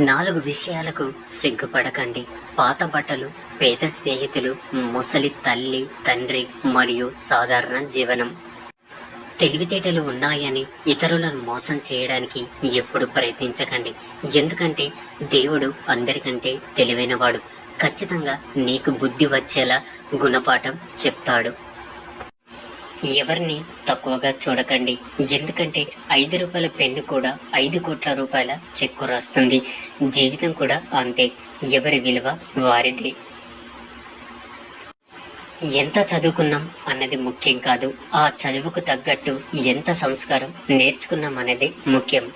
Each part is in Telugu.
4 విషయాలకు సిగ్గుపడకండి. పాత బట్టలు, పేద స్నేహితులు, ముసలి తల్లి తండ్రి మరియు సాధారణ జీవనం. తెలివితేటలు ఉన్నాయని ఇతరులను మోసం చేయడానికి ఎప్పుడు ప్రయత్నించకండి. ఎందుకంటే దేవుడు అందరికంటే తెలివైనవాడు. ఖచ్చితంగా నీకు బుద్ధి వచ్చేలా గుణపాఠం చెప్తాడు. ఎవరిని తక్కువగా చూడకండి. ఎందుకంటే 5 రూపాయల పెన్ను కూడా 5 కోట్ల రూపాయల చెక్కు రాస్తుంది. జీవితం కూడా అంతే. ఎవరి విలువ వారిదే. ఎంత చదువుకున్నాం అన్నది ముఖ్యం కాదు, ఆ చదువుకు తగ్గట్టు ఎంత సంస్కారం నేర్చుకున్నాం అనేది ముఖ్యం.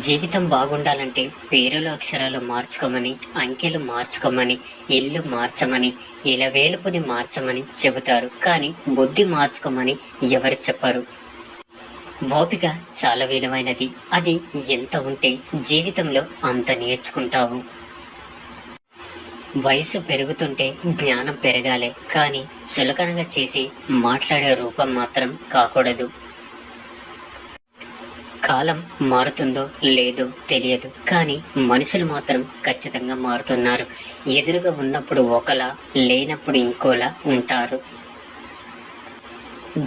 జీవితం బాగుండాలంటే పేరులు అక్షరాలు మార్చుకోమని, అంకెలు మార్చుకోమని, ఇల్లు మార్చమని, ఇలవేలుపుని మార్చమని చెబుతారు. కానీ బుద్ధి మార్చుకోమని ఎవరు చెప్పరు. ఓపిక చాలా విలువైనది. అది ఎంత ఉంటే జీవితంలో అంత నేర్చుకుంటావు. వయసు పెరుగుతుంటే జ్ఞానం పెరగాలే, కానీ చులకనగా చేసి మాట్లాడే రూపం మాత్రం కాకూడదు. కాలం మారుతుందో లేదో తెలియదు, కానీ మనుషులు మాత్రం ఖచ్చితంగా మారుతున్నారు. ఎదురుగా ఉన్నప్పుడు ఒకలా, లేనప్పుడు ఇంకోలా ఉంటారు.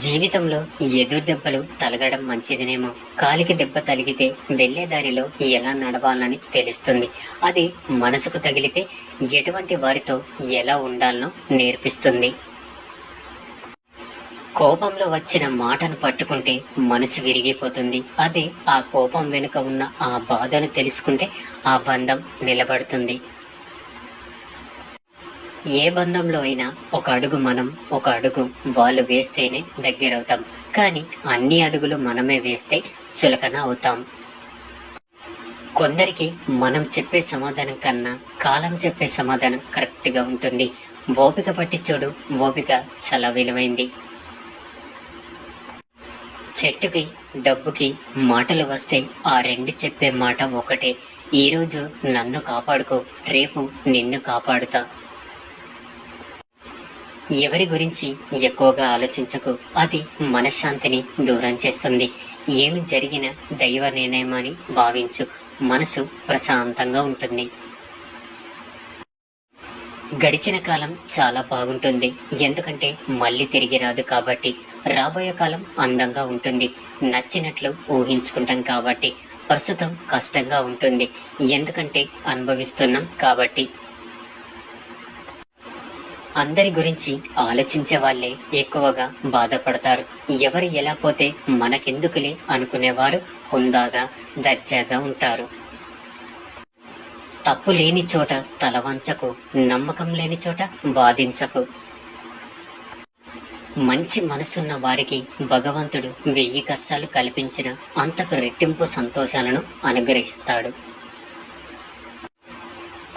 జీవితంలో ఎదురు దెబ్బలు తలగడం మంచిదినేమో. కాలికి దెబ్బ తగిలితే వెళ్లే దారిలో ఎలా నడవాలని తెలుస్తుంది. అది మనసుకు తగిలితే ఎటువంటి వారితో ఎలా ఉండాలనో నేర్పిస్తుంది. కోపంలో వచ్చిన మాటను పట్టుకుంటే మనసు విరిగిపోతుంది. అదే ఆ కోపం వెనుక ఉన్న ఆ బాధను తెలుసుకుంటే ఆ బంధం నిలబడుతుంది. ఏ బంధంలో అయినా ఒక అడుగు మనం, ఒక అడుగు వాళ్ళు వేస్తేనే దగ్గరవుతాం. కానీ అన్ని అడుగులు మనమే వేస్తే చులకన అవుతాం. కొందరికి మనం చెప్పే సమాధానం కన్నా కాలం చెప్పే సమాధానం కరెక్ట్ గా ఉంటుంది. ఓపిక పట్టి చూడు, ఓపిక చాలా విలువైంది. చెట్టుకి డబ్బుకి మాటలు వస్తే ఆ రెండు చెప్పే మాట ఒకటే. ఈరోజు నన్ను కాపాడుకో, రేపు నిన్ను కాపాడుతా. ఎవరి గురించి ఎక్కువగా ఆలోచించకు, అది మనశ్శాంతిని దూరం చేస్తుంది. ఏమి జరిగినా దైవ నిర్ణయమని భావించు, మనసు ప్రశాంతంగా ఉంటుంది. గడిచిన కాలం చాలా బాగుంటుంది, ఎందుకంటే మళ్ళీ తిరిగి రాదు కాబట్టి. రాబోయే కాలం అందంగా ఉంటుంది, నచ్చినట్లు ఊహించుకుంటాం కాబట్టి. ప్రస్తుతం కష్టంగా ఉంటుంది, ఎందుకంటే అనుభవిస్తున్నాం కాబట్టి. అందరి గురించి ఆలోచించే వాళ్ళే ఎక్కువగా బాధపడతారు. ఎవరు ఎలా పోతే మనకెందుకులే అనుకునేవారు హుందాగా, దర్జాగా ఉంటారు. తప్పు లేని చోట తల వంచకు, నమ్మకం లేని చోట వాదించకు. మంచి మనసున్న వారికి భగవంతుడు 1000 కష్టాలు కల్పించిన అంతకు రెట్టింపు సంతోషాలను అనుగ్రహిస్తాడు.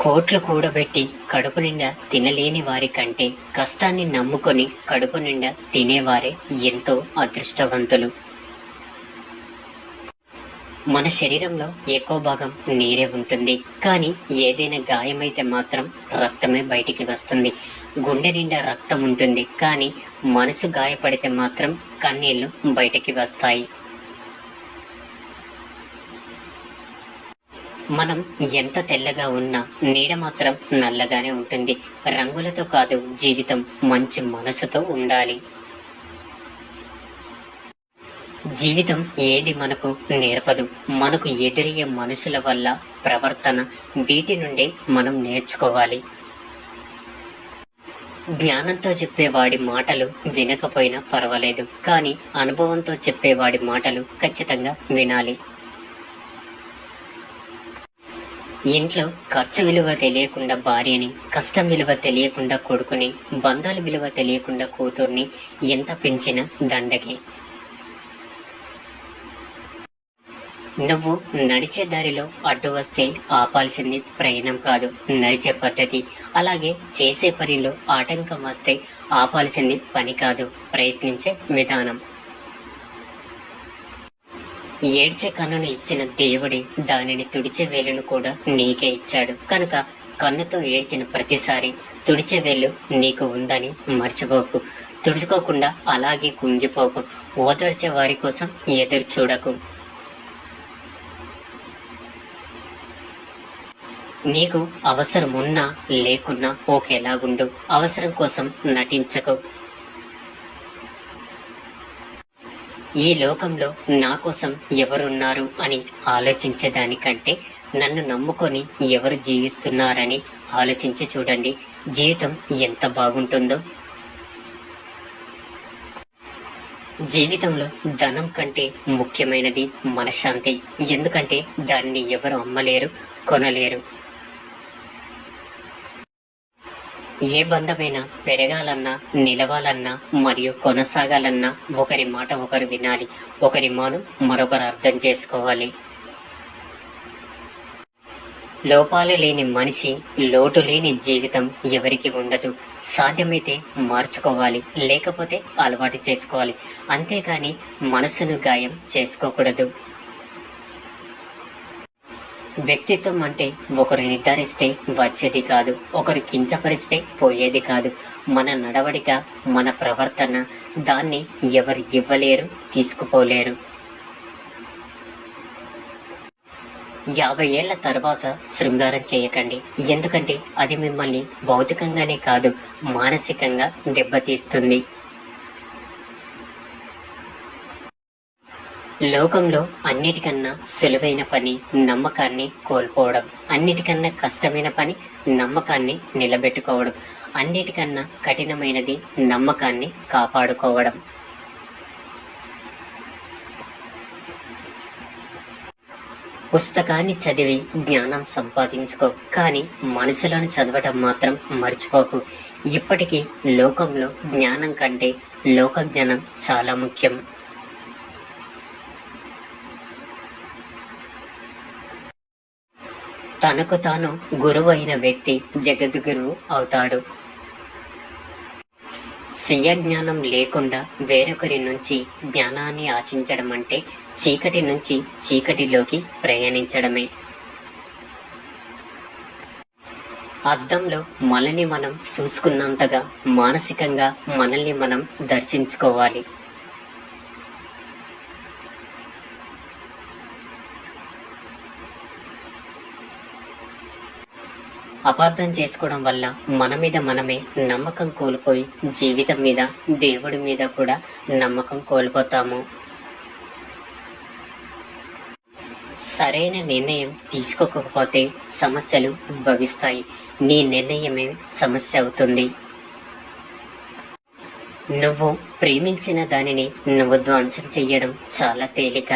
కోట్లు కూడబెట్టి కడుపు నిండా తినలేని వారి కంటే కష్టాన్ని నమ్ముకొని కడుపు నిండా తినేవారే ఎంతో అదృష్టవంతులు. మన శరీరంలో ఎక్కువ భాగం నీరే ఉంటుంది, కానీ ఏదైనా గాయమైతే మాత్రం రక్తమే బయటికి వస్తుంది. గుండె నిండా రక్తం ఉంటుంది, కానీ మనసు గాయపడితే మాత్రం కన్నీళ్లు బయటికి వస్తాయి. మనం ఎంత తెల్లగా ఉన్నా నీడ మాత్రం నల్లగానే ఉంటుంది. రంగులతో కాదు జీవితం, మంచి మనసుతో ఉండాలి. జీవితం ఏది మనకు నేర్పదు. మనకు ఎదురయ్యే మనుషుల వల్ల, ప్రవర్తన, వీటి నుండే మనం నేర్చుకోవాలి. జ్ఞానంతో చెప్పేవాడి మాటలు వినకపోయినా పర్వాలేదు, కానీ అనుభవంతో చెప్పేవాడి మాటలు ఖచ్చితంగా వినాలి. ఇంట్లో ఖర్చు విలువ తెలియకుండా భార్యని, కష్టం విలువ తెలియకుండా కొడుకుని, బంధాల విలువ తెలియకుండా కూతుర్ని ఎంత పెంచినా దండగే. నువ్వు నడిచే దారిలో అడ్డు వస్తే ఆపాల్సింది ప్రయాణం కాదు, నడిచే పద్ధతి. అలాగే చేసే పనిలో ఆటంకం వస్తే ఆపాల్సింది పని కాదు, ప్రయత్నించే విధానం. ఏడ్చే కన్నును ఇచ్చిన దేవుడే దానిని తుడిచే వేలును కూడా నీకే ఇచ్చాడు. కనుక కన్నుతో ఏడ్చిన ప్రతిసారి తుడిచే వేలు నీకు ఉందని మర్చిపోకు. తుడుచుకోకుండా అలాగే కుంగిపోకు. ఓదార్చే వారి కోసం ఎదురు చూడకు. నీకు అవసరం ఉన్నా లేకున్నా ఒకేలాగుండు. అవసరం కోసం నటించకు. ఈ లోకంలో నా కోసం ఎవరున్నారు అని ఆలోచించేదానికంటే నన్ను నమ్ముకొని ఎవరు జీవిస్తున్నారని ఆలోచించి చూడండి. జీవితం ఎంత బాగుంటుందో. జీవితంలో ధనం కంటే ముఖ్యమైనది మనశ్శాంతి. ఎందుకంటే దాన్ని ఎవరు అమ్మలేరు, కొనలేరు. ఏ బంధమైనా పెరగాలన్నా, నిలవాలన్నా మరియు కొనసాగాలన్నా ఒకరి మాట ఒకరు వినాలి. ఒకరి మాను మరొకరు అర్థం చేసుకోవాలి. లోపాలు లేని మనిషి, లోటు లేని జీవితం ఎవరికి ఉండదు. సాధ్యమైతే మార్చుకోవాలి, లేకపోతే అలవాటు చేసుకోవాలి. అంతేగాని మనసును గాయం చేసుకోకూడదు. వ్యక్తిత్వం అంటే ఒకరు నిర్ధారిస్తే వచ్చేది కాదు, ఒకరు కించపరిస్తే పోయేది కాదు. మన నడవడిక, మన ప్రవర్తన, దాన్ని ఎవరు ఇవ్వలేరు, తీసుకుపోలేరు. 50 ఏళ్ల తర్వాత శృంగారం చేయకండి. ఎందుకంటే అది మిమ్మల్ని భౌతికంగానే కాదు, మానసికంగా దెబ్బతీస్తుంది. లోకంలో అన్నిటికన్నా సులువైన పని నమ్మకాన్ని కోల్పోవడం. అన్నిటికన్నా కష్టమైన పని నమ్మకాన్ని నిలబెట్టుకోవడం. అన్నిటికన్నా కఠినమైనది నమ్మకాన్ని కాపాడుకోవడం. పుస్తకాన్ని చదివి జ్ఞానం సంపాదించుకో, కానీ మనసులను చదవటం మాత్రం మర్చిపోకు. ఇప్పటికీ లోకంలో జ్ఞానం కంటే లోక జ్ఞానం చాలా ముఖ్యం. తనకు తాను గురువు అయిన వ్యక్తి జగద్గురువు అవుతాడు. స్వీయ జ్ఞానం లేకుండా వేరొకరి నుంచి జ్ఞానాన్ని ఆశించడం అంటే చీకటి నుంచి చీకటిలోకి ప్రయాణించడమే. అద్దంలో మనల్ని మనం చూసుకున్నంతగా మానసికంగా మనల్ని మనం దర్శించుకోవాలి. అపార్థం చేసుకోవడం వల్ల మన మీద మనమే నమ్మకం కోల్పోయి జీవితం మీద, దేవుడి మీద కూడా నమ్మకం కోల్పోతాము. సరైన నిర్ణయం తీసుకోకపోతే సమస్యలు ఉద్భవిస్తాయి. నీ నిర్ణయమే సమస్య అవుతుంది. నువ్వు ప్రేమించిన దానిని నువ్వు ధ్వంసం చెయ్యడం చాలా తేలిక.